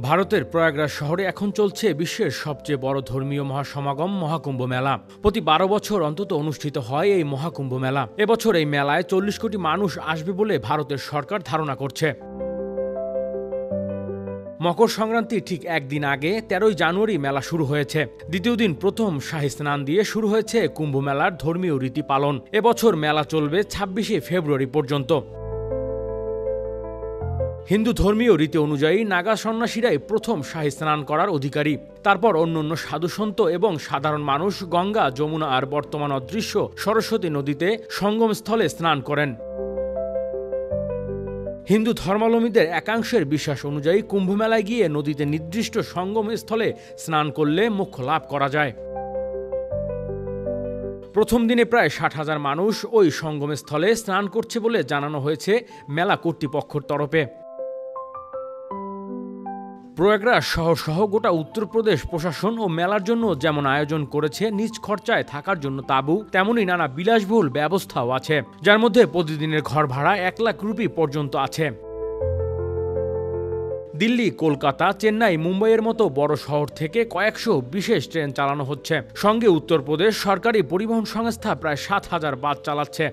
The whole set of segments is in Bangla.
ভারতের প্রয়াগরাজ শহরে এখন চলছে বিশ্বের সবচেয়ে বড় ধর্মীয় মহাসমাগম মহাকুম্ভ মেলা। প্রতি 12 বছর অন্তত অনুষ্ঠিত হয় এই মহাকুম্ভ মেলা। এবছর এই মেলায় 40 কোটি মানুষ আসবে বলে ভারতের সরকার ধারণা করছে। মকর সংক্রান্তির ঠিক একদিন আগে 13 জানুয়ারি মেলা শুরু হয়েছে। দ্বিতীয় দিন প্রথম শাহী স্নান দিয়ে শুরু হয়েছে কুম্ভ মেলার ধর্মীয় রীতি পালন। এবছর মেলা চলবে 26শে ফেব্রুয়ারি পর্যন্ত। হিন্দু ধর্মীয় রীতি অনুযায়ী নাগা সন্ন্যাসীরাই প্রথম শাহী স্নান করার অধিকারী। তারপর অন্যান্য সাধুসন্ত এবং সাধারণ মানুষ গঙ্গা, যমুনা আর বর্তমান অদৃশ্য সরস্বতী নদীতে সঙ্গমস্থলে স্নান করেন। হিন্দু ধর্মাবলম্বীদের একাংশের বিশ্বাস অনুযায়ী কুম্ভমেলায় গিয়ে নদীতে নির্দিষ্ট সঙ্গমস্থলে স্নান করলে মোক্ষ লাভ করা যায়। প্রথম দিনে প্রায় 60,000 মানুষ ওই সঙ্গমস্থলে স্নান করছে বলে জানানো হয়েছে মেলা কর্তৃপক্ষের তরফে। প্রয়াগরাজ শহর সহ গোটা উত্তরপ্রদেশ প্রশাসন ও মেলার জন্য যেমন আয়োজন করেছে নিজ খরচায় থাকার জন্য তাঁবু, তেমনই নানা বিলাসবহুল ব্যবস্থাও আছে, যার মধ্যে প্রতিদিনের ঘর ভাড়া 1 লাখ রুপি পর্যন্ত আছে। দিল্লি, কলকাতা, চেন্নাই, মুম্বাইয়ের মতো বড় শহর থেকে কয়েকশো বিশেষ ট্রেন চালানো হচ্ছে। সঙ্গে উত্তরপ্রদেশ সরকারি পরিবহন সংস্থা প্রায় 7,000 বাস চালাচ্ছে।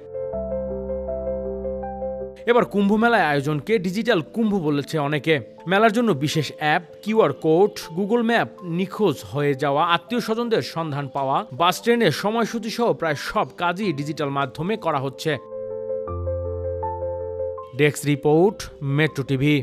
এবার কুম্ভ মেলায় আয়োজনকে ডিজিটাল কুম্ভ বলেছে অনেকে। মেলার জন্য বিশেষ app, QR code, Google map, নিখোঁজ হয়ে যাওয়া আত্মীয় স্বজনদের সন্ধান পাওয়া, বাস ট্রেনের সময়সূচি সহ প্রায় সব কাজই ডিজিটাল মাধ্যমে করা হচ্ছে। Desk report, metro TV.